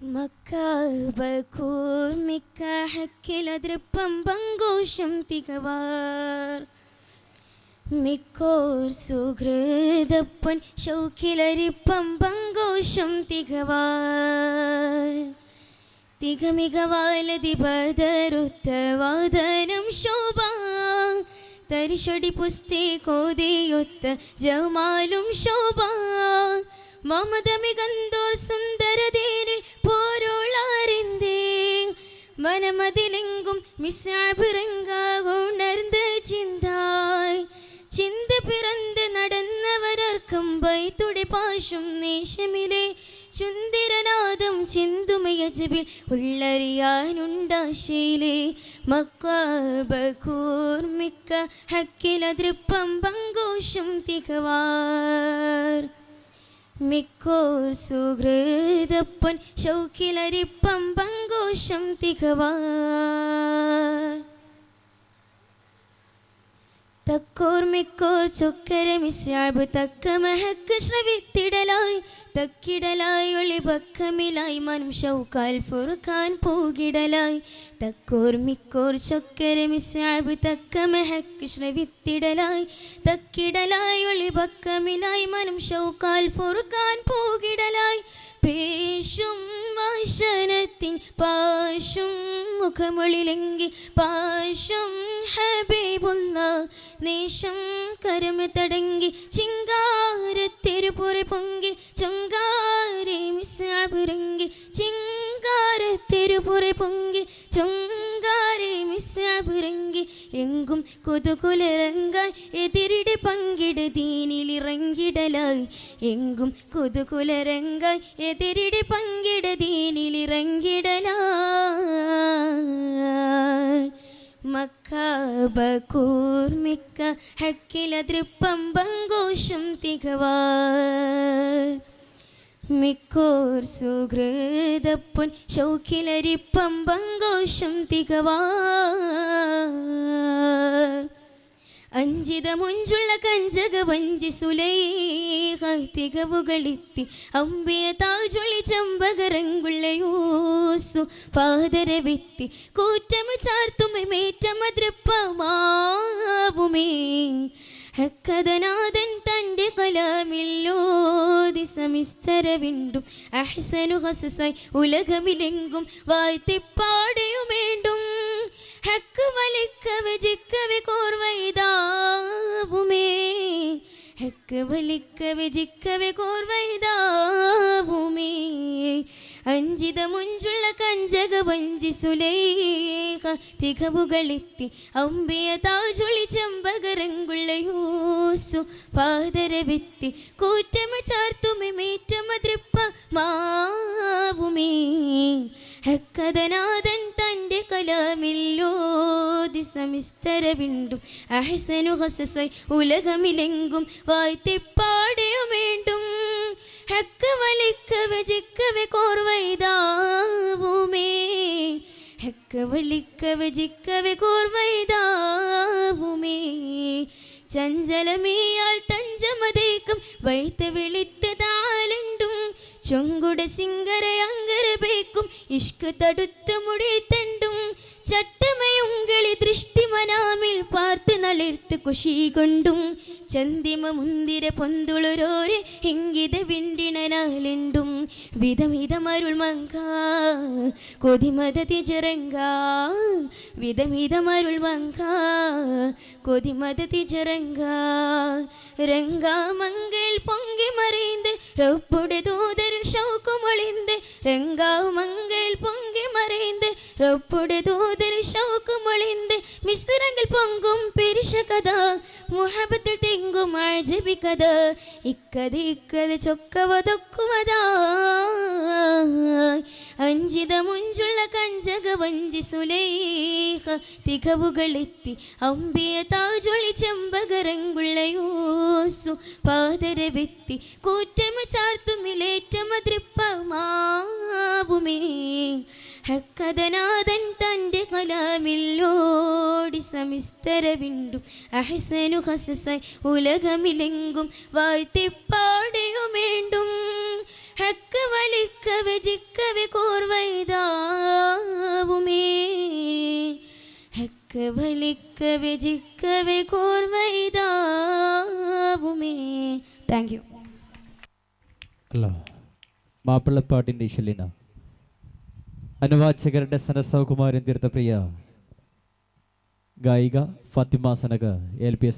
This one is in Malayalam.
മക്കാബകൂർമിക്ക ഹക്കിലതൃപ്പം പങ്കോഷം തികവാർ മിക്കോർ സുഹൃതപ്പൻ ശൗക്കിലരിപ്പം പങ്കോഷം തികവാർ തികമികവാലതിപതരുത്ത വാദനം ശോഭ തരിശൊടി പുസ്തി കോതിയൊത്ത ജമാലും ശോഭ മമതമികന്തോർ സുന്ദരതേരിൽ പോരോളാറിന്തേ മനമതിലെങ്കും മിസ്സാബിറങ്ങാകുണർന്ന ചിന്തായ് ചിന്ത പിറന്ന് നടന്നവരർക്കും ബൈത്തുടെ പാശും നേശമിലെ ചുന്ദിരനാദം ചിന്തുമയജബിൽ ഉള്ളറിയാനുണ്ടാശയിലെ മക്കാബകൂർമിക്ക ഹക്കിലതൃപ്പം പങ്കോഷം തികവാർ മിക്കോർ സുഹൃതപ്പൻ ശൗക്കിലരിപ്പം പങ്കോഷം തികവാർ തക്കോർ മിക്കോർ ചൊക്കര മിസ്യാബ് തക്ക മഹക്ക് ശ്രവിത്തിടലായി തക്കിടലായി ഒളിപക്കമിലായി മനം ഷൗക്കാൽ ഫുർഖാൻ പൂകിടലായി തക്കോർ മിക്കോർ ചൊക്കര മിസ്യാബ് തക്ക മഹക്ക് ശ്രവിത്തിടലായി തക്കിടലായി ഒളിപക്കമിലായി മനം ഷൗക്കാൽ ഫുർഖാൻ പൂകിടലായി പേശും വാശനത്തിൻ പാശും മുഖമൊളിലെങ്കി പാശും ഹബീബുള്ള നേശം കരമ തടങ്കി ചിങ്കാരത്തെരുപുറ പൊങ്കി ചൊങ്കാരെ മിസ്സാബുരങ്കി ചിങ്കാരത്തെരുപുറ പൊങ്കി ചൊങ്കാരെ മിസ്സാബുരങ്കി എങ്കും കുതുകുലരങ്കായി എതിരിടെ പങ്കിട ദീനിലിറങ്ങിടലായി എങ്കും കുതുകുലരങ്കായി എതിരിടെ പങ്കിട ദീനിലിറങ്ങിടലായി മക്കാബകൂർമിക്ക ഹക്കിലതൃപ്പം പങ്കോഷം തികവാർ മിക്കോർ സുഹൃതപ്പുൻ ശൗക്കിലരിപ്പം പങ്കോഷം തികവാർ അഞ്ചിത മുഞ്ചുള്ള കഞ്ചക വഞ്ചി സുലൈഹ തികവുകളിത്തി അമ്പിയ താജൊളി ചമ്പകരങ്കുള്ള യൂസു പാദര വിത്തി കൂറ്റമ ചാർത്തുമ മേറ്റമതൃപ്പമാവുമേ ഹക്കഥനാഥൻ തൻ്റെ കലാമില്ലോതി സമിസ്തര വിണ്ടും അഹ്സനു ഹസസായി ഉലകമിലെങ്കും വാഴ്ത്തിപ്പാടയുമേണ്ടും ഹക്ക് വലിക്കവെ ജിക്കവെ കോർവൈതാവുമേ ഹക്ക് വലിക്കവെ ജിക്കവെ കോർവൈതാവുമേ അഞ്ചിത മുഞ്ചുള്ള കഞ്ചക വഞ്ചി സുലൈഹ തികവുകളിത്തി അമ്പിയ താജൊളി ചമ്പകരങ്കുള്ള യൂസു പാദര വിത്തി കൂറ്റമ ചാർത്തുമെ മേറ്റമതൃപ്പ മാവുമേ ഹക്കഥനാഥൻ തൻ്റെ കലാമില്ലോതി സമിസ്തര വിണ്ടും അഹ്സനു ഹസസായി ഉലകമിലെങ്കും വാഴ്ത്തിപ്പാടയുമേണ്ടും ഹക്ക് വലിക്കവെ ജിക്കവെ കോർവൈതാവുമേ ഹക്ക് വലിക്കവെ ജിക്കവെ കോർവൈതാവുമേ ചഞ്ചലമേയാൾ തഞ്ചമതേക്കും വൈത്ത് വിളിത്ത് താലുണ്ടും ചൊങ്കുട സിംഗര അങ്കര ബേക്കും ഇഷ്ക് തടുത്ത് മുടിത്തണ്ടും ചട്ടമയുങ്കളി ദൃഷ്ടി മനാമിൽ പാർത്ത് നളിർത്ത് കുശി കൊണ്ടും ചന്തിമ മുന്തിര പൊന്തുളരോരെ ഇംഗിത വിണ്ടിണനാലുണ്ടും വിധമിതമരുൾ മങ്ക കൊതിമത തിജരങ്ക വിധമിതമരുൾ മങ്ക കൊതിമത തിജരങ്ക രംഗാമങ്കൽ പൊങ്കി മറിந்து റബ്ബുടെ ദൂതരിൽ ഷൗക്കുമൊളിந்து രംഗാമങ്കൽ പൊങ്കി മറിந்து റബ്ബുടെ ദൂതരിൽ ഷൗക്കുമൊളിந்து മിസ്രങ്ങൾ പൊങ്കും പെരിശ കഥ മുഹബത്തിൽ തെങ്കും അജബി കഥ ഇക്കത് ഇക്കത് ചൊക്കവതൊക്കുമതാ അഞ്ചിത മുഞ്ചുള്ള കഞ്ചക വഞ്ചി സുലൈഹ തികവുകളിത്തി അമ്പിയ താജൊളി ചമ്പകരങ്കുള്ള യൂസു പാദര വിത്തി കൂറ്റമ ചാർത്തുമിലേറ്റമതൃപ്പമാവുമേ ഹക്കഥനാഥൻ തൻ്റെ കലാമില്ലോടി സമിസ്തര വിണ്ടും അഹ്സനു ഹസസായി ഉലകമിലെങ്കും വാഴ്ത്തിപ്പാടയുമേണ്ടും ഹക്ക് വലിക്കവെ ജിക്കവെ കോർവൈതാവുമേ ഹക്ക് വലിക്കവെ ജിക്കവെ കോർവൈതാവുമേ. Thank you. അല്ല മാപ്പിളപ്പാട്ടിൻ്റെ ഇശലിന അനുവാചകരുടെ സനസൗകുമാരൻ തീർത്ത പ്രിയ ഗായിക ഫാത്തിമ സനക LPS